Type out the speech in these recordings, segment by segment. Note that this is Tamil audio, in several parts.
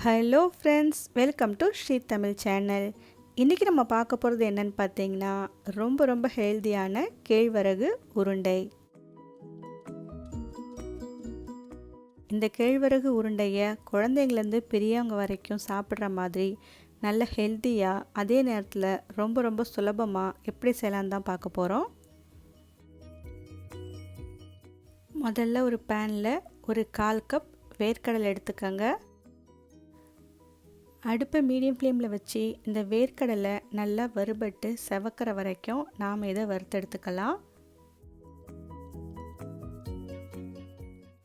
Hello friends, welcome to Sri Tamil channel. இன்றைக்கி நம்ம பார்க்க போகிறது என்னென்னு பார்த்தீங்கன்னா, ரொம்ப ஹெல்தியான கேழ்வரகு உருண்டை. இந்த கேழ்வரகு உருண்டையை குழந்தைங்கள்லேருந்து பெரியவங்க வரைக்கும் சாப்பிட்ற மாதிரி நல்ல ஹெல்த்தியாக, அதே நேரத்தில் ரொம்ப சுலபமாக எப்படி செய்யலான்னு தான் பார்க்க போகிறோம். முதல்ல ஒரு பேனில் ஒரு 1/4 கப் வேர்க்கடலை எடுத்துக்கோங்க. அடுப்பை மீடியம் ஃப்ளேமில் வச்சு இந்த வேர்க்கடலை நல்லா வறுபட்டு செவக்கிற வரைக்கும் நாம் இதை வறுத்தெடுத்துக்கலாம்.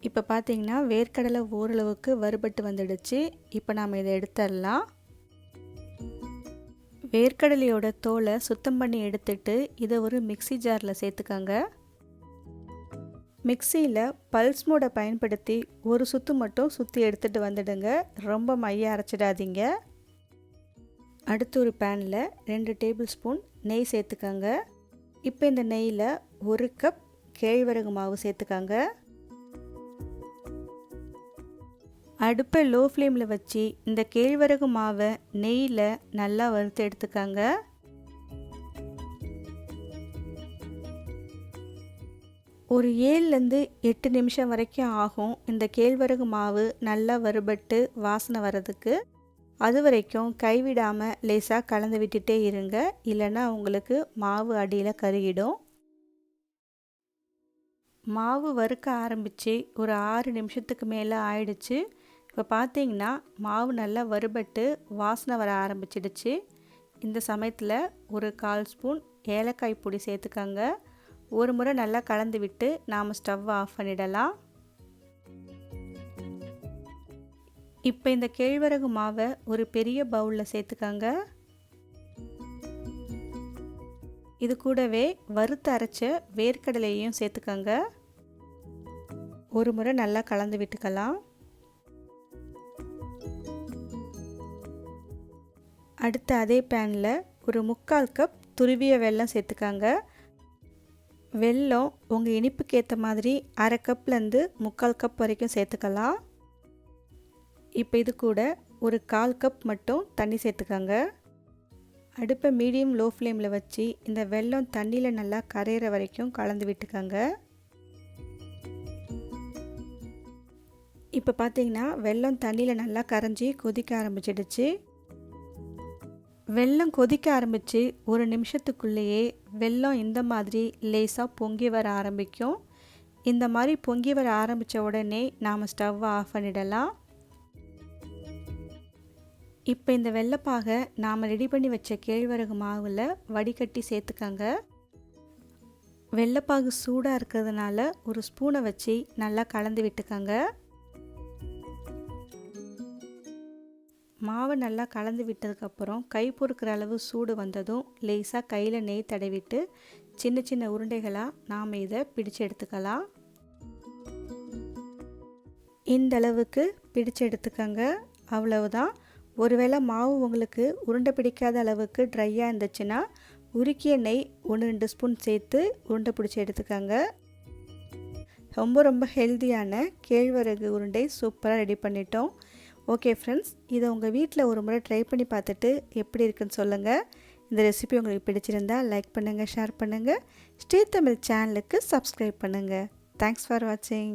இப்போ பார்த்தீங்கன்னா வேர்க்கடலை ஓரளவுக்கு வறுபட்டு வந்துடுச்சு. இப்போ நாம் இதை எடுத்துடலாம். வேர்க்கடலையோட தோலை சுத்தம் பண்ணி எடுத்துட்டு இதை ஒரு மிக்ஸி ஜாரில் சேர்த்துக்கோங்க. மிக்சியில் பல்ஸ் மோடை பயன்படுத்தி ஒரு சுற்று மட்டும் சுற்றி எடுத்துகிட்டு வந்துடுங்க. ரொம்ப மைய அரைச்சிடாதீங்க. அடுத்து ஒரு பேனில் 2 டேபிள் ஸ்பூன் நெய் சேர்த்துக்கோங்க. இப்போ இந்த நெய்யில் 1 கப் கேழ்வரகு மாவு சேர்த்துக்கோங்க. அடுப்பை லோ ஃப்ளேமில் வச்சு இந்த கேழ்வரகு மாவை நெய்யில் நல்லா வறுத்து எடுத்துக்கோங்க. ஒரு 7லேருந்து 8 நிமிஷம் வரைக்கும் ஆகும் இந்த கேழ்வரகு மாவு நல்லா வறுபட்டு வாசனை வர்றதுக்கு. அது வரைக்கும் கைவிடாமல் லேசாக கலந்து விட்டுட்டே இருங்க, இல்லைன்னா உங்களுக்கு மாவு அடியில் கருகிடும். மாவு வறுக்க ஆரம்பித்து ஒரு 6 நிமிஷத்துக்கு மேலே ஆயிடுச்சு. இப்போ பார்த்தீங்கன்னா மாவு நல்லா வறுபட்டு வாசனை வர ஆரம்பிச்சிடுச்சு. இந்த சமயத்தில் ஒரு 1/4 ஸ்பூன் ஏலக்காய் பொடி சேர்த்துக்கோங்க. ஒரு முறை நல்லா கலந்து விட்டு நாம் ஸ்டவ்வை ஆஃப் பண்ணிடலாம். இப்போ இந்த கேழ்வரகு மாவை ஒரு பெரிய பவுலில் சேர்த்துக்கோங்க. இது கூடவே வறுத்து அரைச்ச வேர்க்கடலையும் சேர்த்துக்கோங்க. ஒரு முறை நல்லா கலந்து விட்டுக்கலாம். அடுத்து அதே பேனில் ஒரு 3/4 கப் துருவிய வெல்லம் சேர்த்துக்கோங்க. வெல்லம் உங்கள் இனிப்புக்கு ஏற்ற மாதிரி 1/2 கப்லேருந்து 3/4 கப் வரைக்கும் சேர்த்துக்கலாம். இப்போ இது கூட ஒரு 1/4 கப் மட்டும் தண்ணி சேர்த்துக்கோங்க. அடுப்பை மீடியம் லோ ஃப்ளேமில் வச்சு இந்த வெல்லம் தண்ணியில் நல்லா கரையிற வரைக்கும் கலந்து விட்டுக்கோங்க. இப்போ பார்த்தீங்கன்னா வெல்லம் தண்ணியில் நல்லா கரைஞ்சி கொதிக்க ஆரம்பிச்சிடுச்சு. வெல்லம் கொதிக்க ஆரம்பித்து ஒரு நிமிஷத்துக்குள்ளேயே வெல்லம் இந்த மாதிரி லேசாக பொங்கி வர ஆரம்பிக்கும். இந்த மாதிரி பொங்கி வர ஆரம்பித்த உடனே நாம் ஸ்டவ்வை ஆஃப் பண்ணிடலாம். இப்போ இந்த வெல்லைப்பாகை நாம் ரெடி பண்ணி வச்ச கேழ்வரகு மாவில் வடிகட்டி சேர்த்துக்கோங்க. வெல்லைப்பாகு சூடாக இருக்கிறதுனால ஒரு ஸ்பூனை வச்சு நல்லா கலந்து விட்டுக்கோங்க. மாவை நல்லா கலந்து விட்டதுக்கப்புறம் கை பொறுக்கிற அளவு சூடு வந்ததும் லேசாக கையில் நெய் தடவிட்டு சின்ன உருண்டைகளாக நாம் இதை பிடிச்சு எடுத்துக்கலாம். இந்த அளவுக்கு பிடிச்சு எடுத்துக்கோங்க. அவ்வளவுதான். ஒருவேளை மாவு உங்களுக்கு உருண்டை பிடிக்காத அளவுக்கு ட்ரையாக இருந்துச்சுன்னா உருக்கிய நெய் 1-2 ஸ்பூன் சேர்த்து உருண்டை பிடிச்சி எடுத்துக்கோங்க. ரொம்ப ஹெல்தியான கேழ்வரகு உருண்டை சூப்பராக ரெடி பண்ணிட்டோம். ஓகே ஃப்ரெண்ட்ஸ், இதை உங்கள் வீட்டில் ஒரு முறை ட்ரை பண்ணி பார்த்துட்டு எப்படி இருக்குன்னு சொல்லுங்கள். இந்த ரெசிபி உங்களுக்கு பிடிச்சிருந்தால் லைக் பண்ணுங்கள், ஷேர் பண்ணுங்கள். ஸ்ரீ தமிழ் சேனலுக்கு சப்ஸ்கிரைப் பண்ணுங்கள். தேங்க்ஸ் ஃபார் வாட்சிங்.